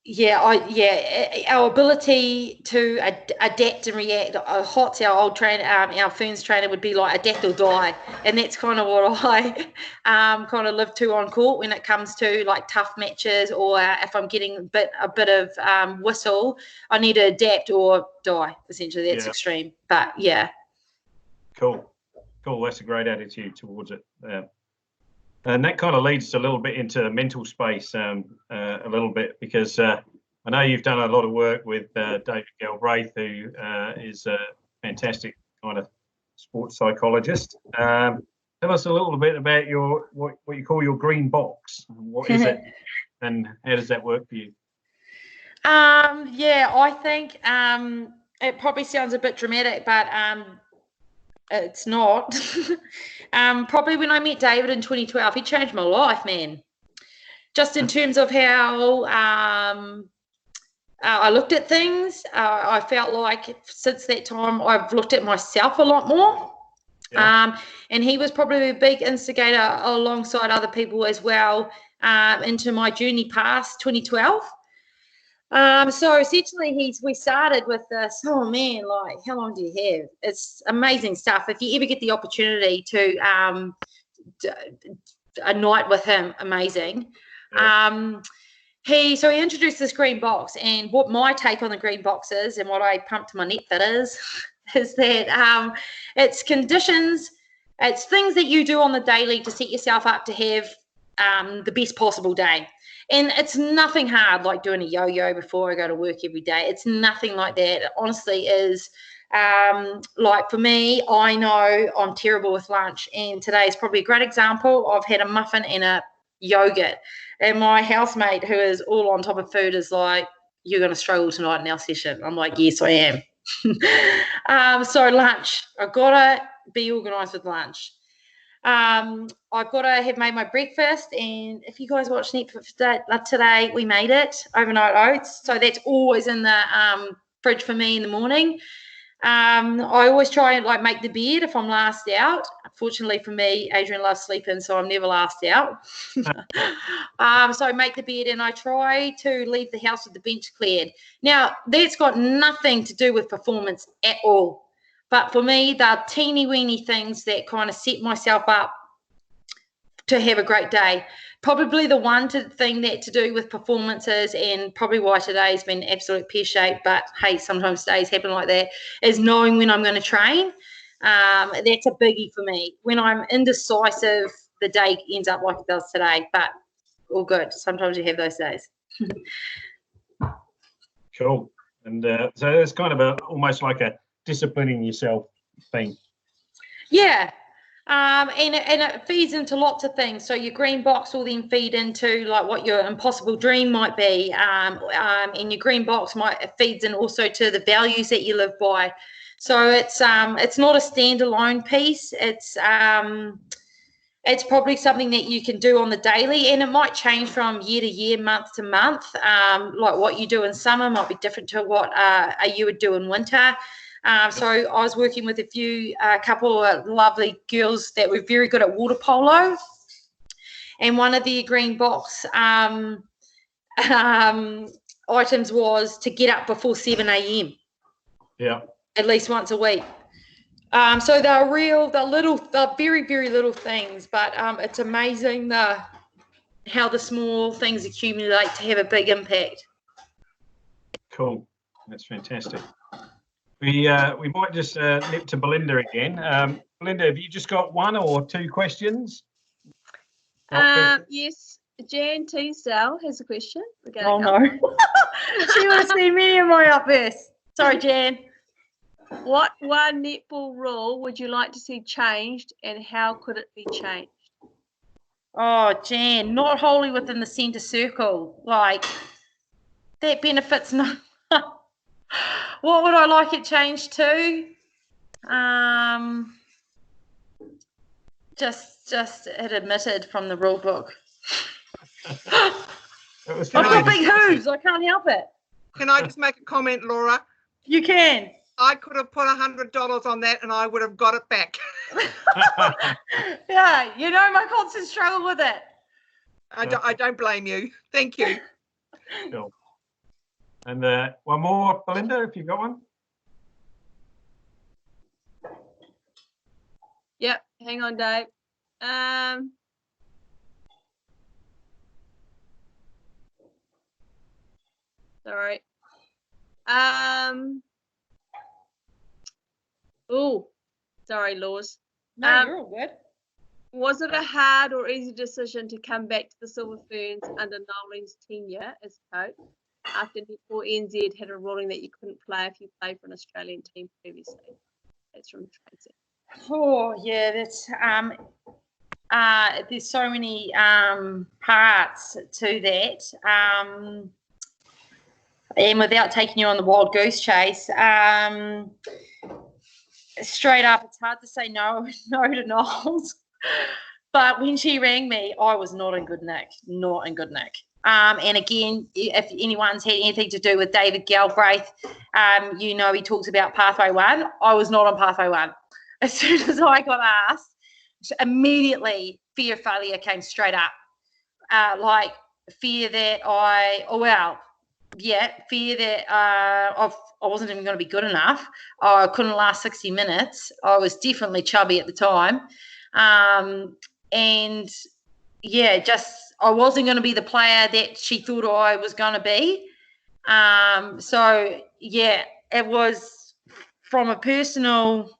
our ability to adapt and react. Hot's our old trainer, our Ferns trainer would be like adapt or die, and that's kind of what I kind of live to on court when it comes to like tough matches, or if I'm getting a bit of whistle, I need to adapt or die. Essentially, that's extreme, but yeah. Cool. That's a great attitude towards it. And that kind of leads a little bit into the mental space a little bit, because I know you've done a lot of work with David Galbraith, who is a fantastic kind of sports psychologist. Tell us a little bit about what you call your green box. What is it, and how does that work for you? I think it probably sounds a bit dramatic, but it's not. Probably when I met David in 2012, he changed my life, man. Just in terms of how I looked at things. I felt like since that time I've looked at myself a lot more. Yeah. And he was probably a big instigator alongside other people as well into my journey past 2012. So essentially we started with this, oh man, like how long do you have? It's amazing stuff. If you ever get the opportunity to a night with him, amazing. Yeah. He introduced this green box, and what my take on the green box is, and what I pump to my net fitters is that it's conditions, it's things that you do on the daily to set yourself up to have the best possible day. And it's nothing hard like doing a yo-yo before I go to work every day. It's nothing like that. It honestly is like for me, I know I'm terrible with lunch, and today is probably a great example. I've had a muffin and a yogurt, and my housemate, who is all on top of food, is like, you're going to struggle tonight in our session. I'm like, yes, I am. So lunch, I've got to be organised with lunch. I've got to have made my breakfast, and if you guys watch Netflix today, we made it, overnight oats. So that's always in the fridge for me in the morning. I always try and like make the bed if I'm last out. Fortunately for me, Adrian loves sleeping, so I'm never last out. So I make the bed, and I try to leave the house with the bench cleared. Now, that's got nothing to do with performance at all. But for me, they're teeny-weeny things that kind of set myself up to have a great day. Probably the one thing that to do with performances, and probably why today's been absolute pear-shaped, but hey, sometimes days happen like that, is knowing when I'm going to train. That's a biggie for me. When I'm indecisive, the day ends up like it does today, but all good. Sometimes you have those days. Cool. And so it's kind of almost like a disciplining yourself thing. Yeah. And it feeds into lots of things. So your green box will then feed into like what your impossible dream might be. And your green box feeds in also to the values that you live by. So it's not a standalone piece. It's probably something that you can do on the daily, and it might change from year to year, month to month. Like what you do in summer might be different to what you would do in winter. So I was working with a couple of lovely girls that were very good at water polo, and one of the green box items was to get up before 7 a.m. Yeah. At least once a week. So they're very, very little things, but it's amazing how the small things accumulate to have a big impact. Cool. That's fantastic. We might just nip to Belinda again. Belinda, have you just got one or two questions? Yes, Jan Teasdale has a question. Oh no. She wants to see me in my office. Sorry, Jan. What one netball rule would you like to see changed, and how could it be changed? Oh, Jan, not wholly within the centre circle. Like, that benefits no. What would I like it changed to? Just it omitted from the rule book. I've got big hooves. I can't help it. Can I just make a comment, Laura? You can. I could have put $100 on that and I would have got it back. Yeah, you know my constant struggle with it. I don't blame you. Thank you. Cool. And one more, Belinda, if you've got one. Yep, hang on, Dave. Sorry. Oh, sorry, Laws. No, you're all good. Was it a hard or easy decision to come back to the Silver Ferns under Nolan's tenure as coach after Netball NZ had a ruling that you couldn't play if you played for an Australian team previously? That's from Tracy. Oh, yeah, that's there's so many parts to that. And without taking you on the wild goose chase, straight up, it's hard to say no to Knowles. But when she rang me, I was not in good nick. And again, if anyone's had anything to do with David Galbraith, you know he talks about Pathway 1. I was not on Pathway 1. As soon as I got asked, immediately fear of failure came straight up. Like fear that fear that I wasn't even going to be good enough. I couldn't last 60 minutes. I was definitely chubby at the time. And yeah, just I wasn't going to be the player that she thought I was going to be. So yeah, it was from a personal.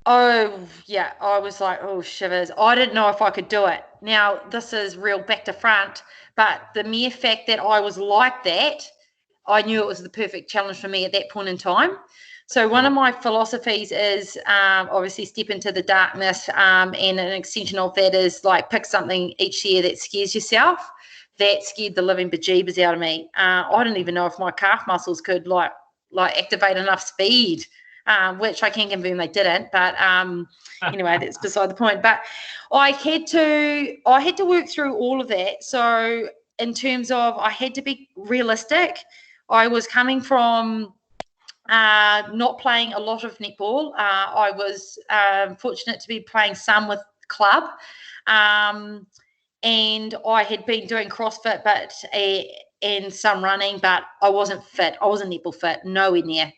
Oh yeah, I was like, oh shivers. I didn't know if I could do it. Now this is real back to front, but the mere fact that I was like that, I knew it was the perfect challenge for me at that point in time. So one of my philosophies is obviously step into the darkness, and an extension of that is like pick something each year that scares yourself. That scared the living bejeebers out of me. I didn't even know if my calf muscles could like activate enough speed, which I can confirm they didn't. But anyway, that's beside the point. But I had to work through all of that. So in terms of I had to be realistic. I was coming from not playing a lot of netball. I was fortunate to be playing some with club, and I had been doing CrossFit, and some running, but I wasn't fit. I wasn't netball fit, nowhere near.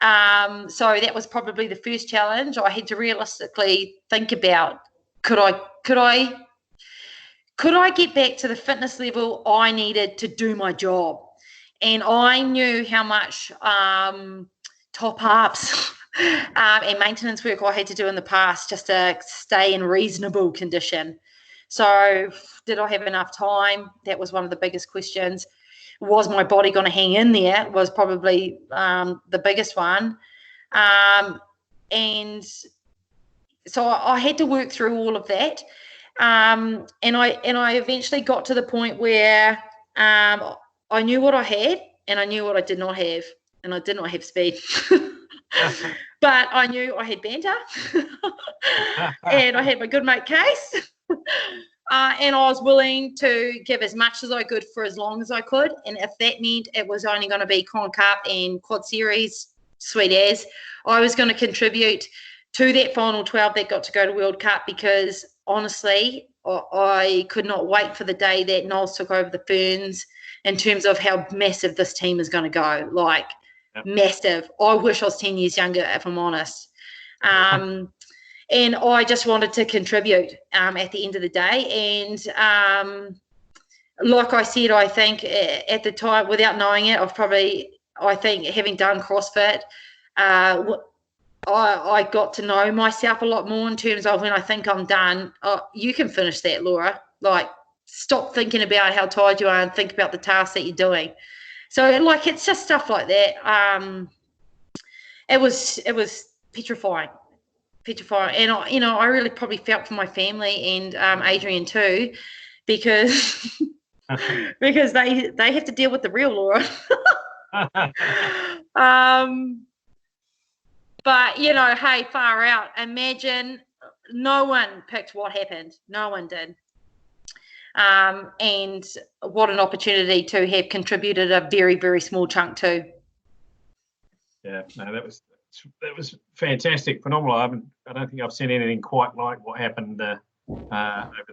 So that was probably the first challenge. I had to realistically think about could I get back to the fitness level I needed to do my job. And I knew how much top-ups and maintenance work I had to do in the past just to stay in reasonable condition. So did I have enough time? That was one of the biggest questions. Was my body going to hang in there? Was probably the biggest one. And so I had to work through all of that. And I eventually got to the point where I knew what I had and I knew what I did not have, and I did not have speed. But I knew I had banter and I had my good mate Case. And I was willing to give as much as I could for as long as I could. And if that meant it was only going to be Con Cup and Quad Series, sweet as, I was going to contribute to that final 12 that got to go to World Cup, because honestly, I could not wait for the day that Knowles took over the Ferns in terms of how massive this team is going to go. Like, massive. I wish I was 10 years younger, if I'm honest. And I just wanted to contribute at the end of the day. And like I said, I think at the time, without knowing it, I think having done CrossFit, I got to know myself a lot more in terms of when I think I'm done, you can finish that, Laura. Like, stop thinking about how tired you are and think about the task that you're doing. So, like, it's just stuff like that. It was petrifying. And I really probably felt for my family and Adrian too, because because they have to deal with the real Laura. But hey, far out. Imagine no one picked what happened. No one did. And what an opportunity to have contributed a very, very small chunk too. Yeah, no, that was fantastic, phenomenal. I don't think I've seen anything quite like what happened over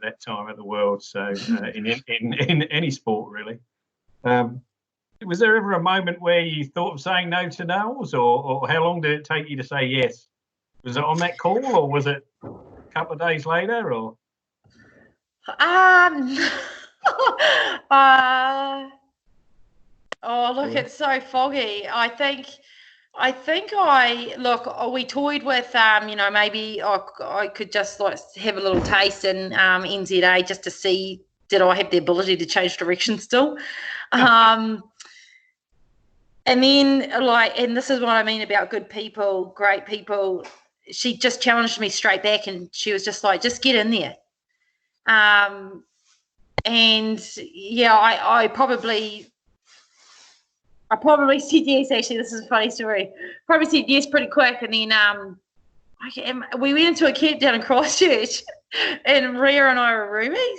that time at the World. So in any sport, really. Was there ever a moment where you thought of saying no to Noels, or how long did it take you to say yes? Was it on that call, or was it a couple of days later, or? Oh, look, it's so foggy. I think we toyed with, maybe I could just like have a little taste in NZA just to see, did I have the ability to change direction still? And then and this is what I mean about good people, great people. She just challenged me straight back, and she was just like, just get in there. And yeah, I probably said yes. Actually, this is a funny story. Probably said yes pretty quick, and then we went into a camp down in Christchurch, and Rhea and I were roomies,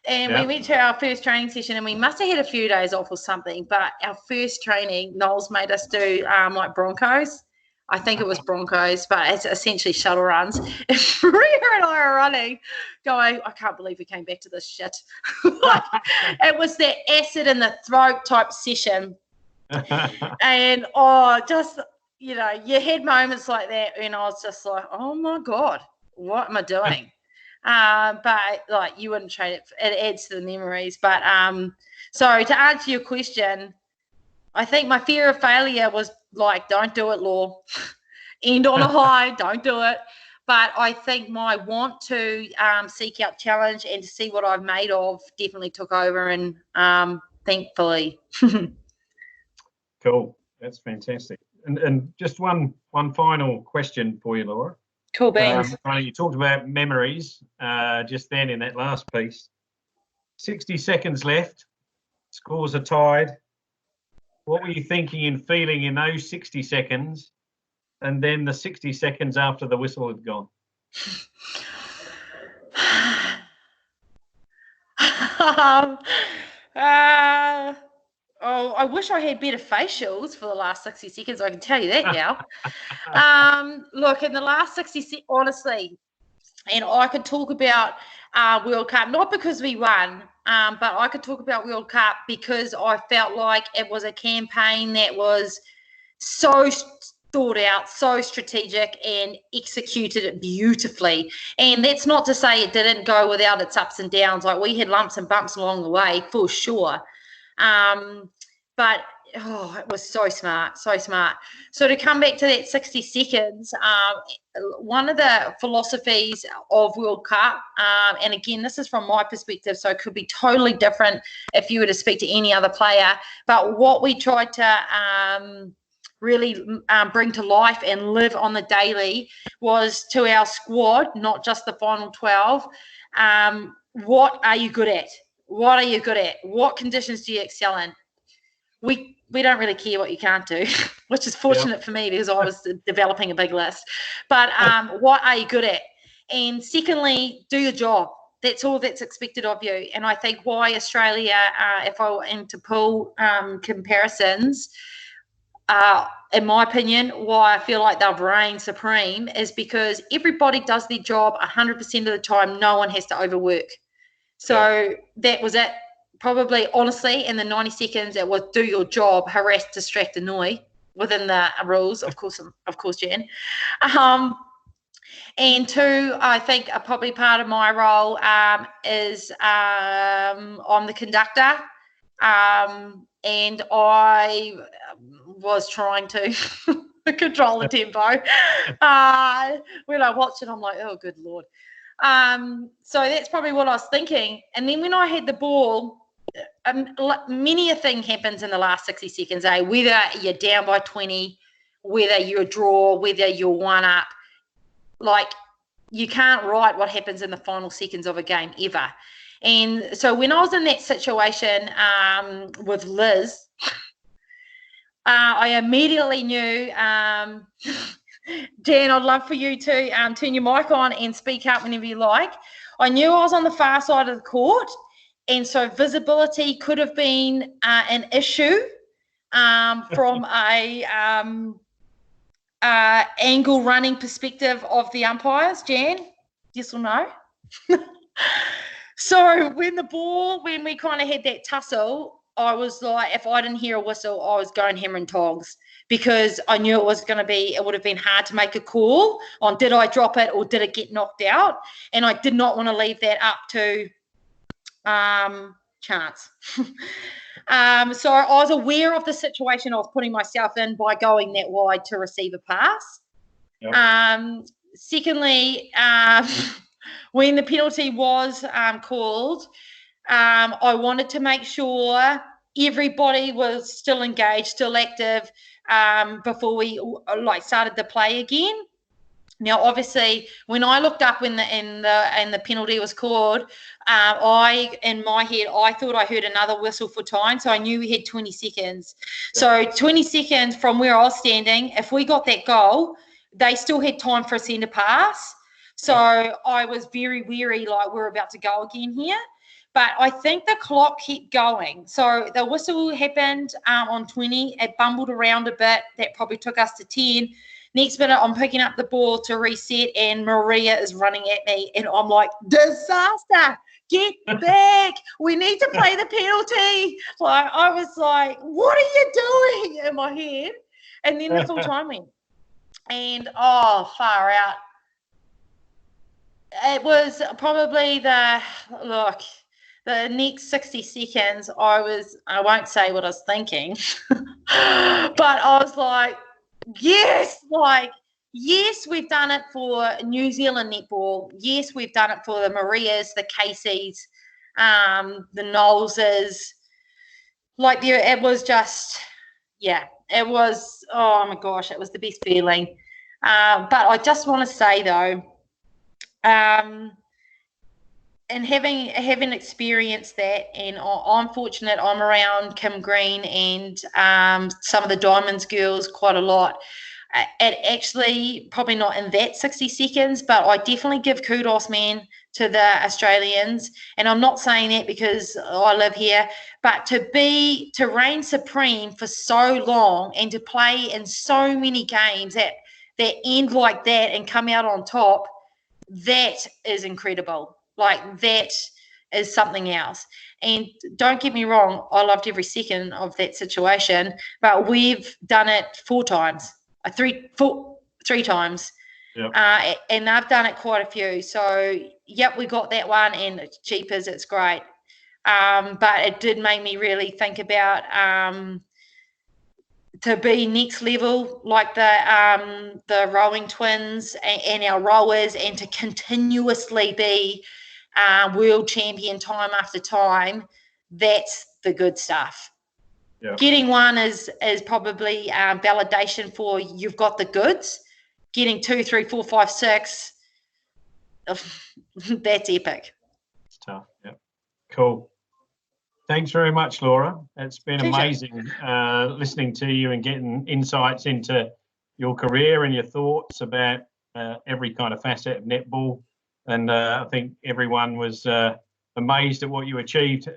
and we went to our first training session, and we must have had a few days off or something. But our first training, Noel's made us do like Broncos. I think it was Broncos, but it's essentially shuttle runs. And Rhea and I are running, going, I can't believe we came back to this shit. It was that acid in the throat type session. And you had moments like that, and I was just like, oh my God, what am I doing? But like, you wouldn't trade it. It adds to the memories. But so to answer your question, I think my fear of failure was like, don't do it, Law. End on a high, don't do it. But I think my want to seek out challenge and to see what I've made of definitely took over, and thankfully. Cool. That's fantastic. And just one final question for you, Laura. Cool beans. You talked about memories just then in that last piece. 60 seconds left. Scores are tied. What were you thinking and feeling in those 60 seconds, and then the 60 seconds after the whistle had gone? I wish I had better facials for the last 60 seconds. I can tell you that now. Look, in the last 60 seconds, honestly, and I could talk about World Cup, not because we won, but I could talk about World Cup because I felt like it was a campaign that was so thought out, so strategic, and executed it beautifully. And that's not to say it didn't go without its ups and downs. Like, we had lumps and bumps along the way, for sure. But it was so smart, so smart. So to come back to that 60 seconds, one of the philosophies of World Cup, and again, this is from my perspective, so it could be totally different if you were to speak to any other player, but what we tried to really bring to life and live on the daily was to our squad, not just the final 12, what are you good at? What are you good at? What conditions do you excel in? We don't really care what you can't do, which is fortunate for me because I was developing a big list. But what are you good at? And secondly, do your job. That's all that's expected of you. And I think why Australia, if I were to pull comparisons, in my opinion, why I feel like they'll reign supreme is because everybody does their job 100% of the time. No one has to overwork. So that was it. Probably, honestly, in the 90 seconds, it was do your job, harass, distract, annoy, within the rules, of course, Jan. And two, I think probably part of my role is I'm the conductor, and I was trying to control the tempo. When I watch it, I'm like, oh, good Lord. So that's probably what I was thinking. And then when I had the ball, many a thing happens in the last 60 seconds, whether you're down by 20, whether you're a draw, whether you're one up. Like, you can't write what happens in the final seconds of a game ever. And so when I was in that situation with Liz, I immediately knew, Dan, I'd love for you to turn your mic on and speak up whenever you like. I knew I was on the far side of the court, and so visibility could have been an issue from a angle running perspective of the umpires. Jan, yes or no? So when we kind of had that tussle, I was like, if I didn't hear a whistle, I was going hammer and tongs, because I knew it would have been hard to make a call on, did I drop it or did it get knocked out? And I did not want to leave that up to chance. So I was aware of the situation I was putting myself in by going that wide to receive a pass. Yep. Secondly, when the penalty was called, I wanted to make sure everybody was still engaged, still active, before we started the play again. Now, obviously, when I looked up when the penalty was called, in my head, I thought I heard another whistle for time, so I knew we had 20 seconds. Yeah. So 20 seconds from where I was standing, if we got that goal, they still had time for a centre pass. So yeah. I was very wary, like we're about to go again here. But I think the clock kept going. So the whistle happened on 20. It bumbled around a bit. That probably took us to 10. Next minute, I'm picking up the ball to reset, and Maria is running at me. And I'm like, disaster, get back. We need to play the penalty. Like, I was like, what are you doing in my head? And then the full time went. And, oh, far out. It was probably the next 60 seconds, I won't say what I was thinking, but I was like, yes, we've done it for New Zealand netball. Yes, we've done it for the Marias, the Caseys, the Knowleses. It was just, yeah, it was, oh my gosh, it was the best feeling. But I just want to say, though, and having experienced that, and I'm fortunate, I'm around Kim Green and some of the Diamonds girls quite a lot. It actually, probably not in that 60 seconds, but I definitely give kudos, man, to the Australians. And I'm not saying that because I live here, but to reign supreme for so long and to play in so many games that end like that and come out on top, that is incredible. That is something else. And don't get me wrong, I loved every second of that situation, but we've done it 4 times. Three times. Yep. And I've done it quite a few. So, yep, we got that one, and jeepers, it's great. But it did make me really think about to be next level, like the rowing twins and our rowers, and to continuously be world champion time after time. That's the good stuff. Yeah. Getting one is probably validation for you've got the goods. Getting 2, 3, 4, 5, 6, that's epic. It's tough. Yeah. Cool. Thanks very much, Laura. It's been amazing listening to you and getting insights into your career and your thoughts about every kind of facet of netball. And I think everyone was amazed at what you achieved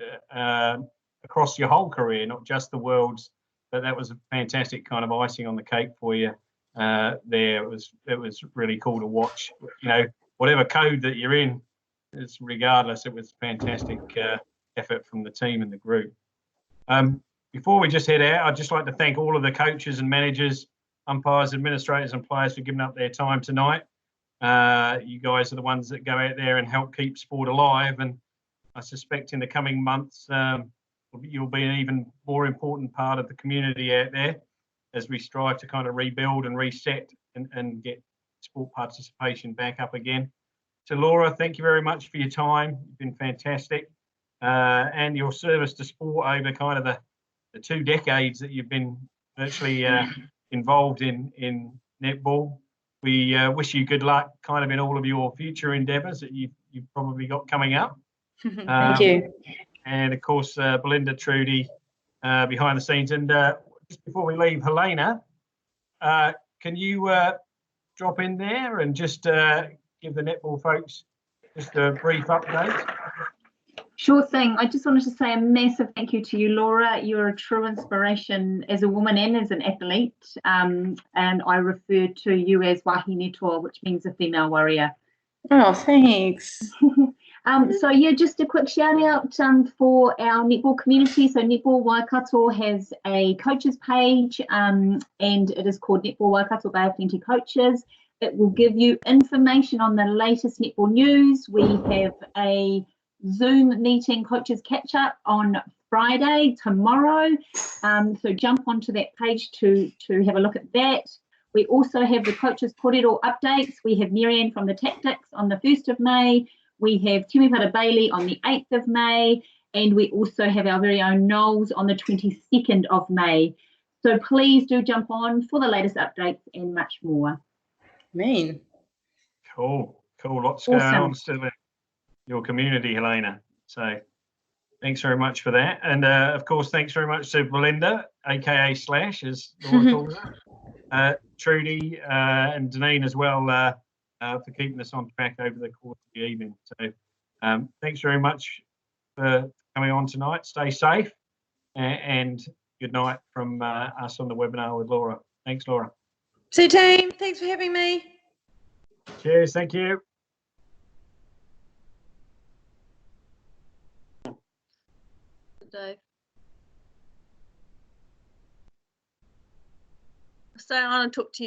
across your whole career, not just the Worlds, but that was a fantastic kind of icing on the cake for you there. It was really cool to watch. You know, whatever code that you're in, regardless, it was fantastic effort from the team and the group. Before we just head out, I'd just like to thank all of the coaches and managers, umpires, administrators and players for giving up their time tonight. You guys are the ones that go out there and help keep sport alive, and I suspect in the coming months you'll be an even more important part of the community out there as we strive to kind of rebuild and reset and get sport participation back up again. So Laura, thank you very much for your time. You've been fantastic. And your service to sport over kind of the 2 decades that you've been virtually involved in netball. We wish you good luck kind of in all of your future endeavours that you've probably got coming up. Thank you. And of course, Belinda, Trudy, behind the scenes. And just before we leave, Helena, can you drop in there and just give the netball folks just a brief update? Sure thing. I just wanted to say a massive thank you to you, Laura. You're a true inspiration as a woman and as an athlete. And I refer to you as Wahi Netua, which means a female warrior. Oh, thanks. So yeah, just a quick shout out for our netball community. So Netball Waikato has a coaches page, and it is called Netball Waikato Bay of Plenty Coaches. It will give you information on the latest netball news. We have a Zoom meeting, coaches catch up on Friday, tomorrow. So jump onto that page to have a look at that. We also have the coaches korero updates. We have Marianne from the Tactics on the 1st of May. We have Timipara Bailey on the 8th of May, and we also have our very own Knowles on the 22nd of May. So please do jump on for the latest updates and much more. Mean. Cool. Lots going Awesome. on still in your community, Helena. So thanks very much for that. And of course, thanks very much to Belinda, aka Slash, as Laura calls her, Trudy, and Deneen as well, for keeping us on track over the course of the evening. So thanks very much for coming on tonight. Stay safe, and good night from us on the webinar with Laura. Thanks, Laura. See you, team. Thanks for having me. Cheers. Thank you. Dave. Stay on and talk to you.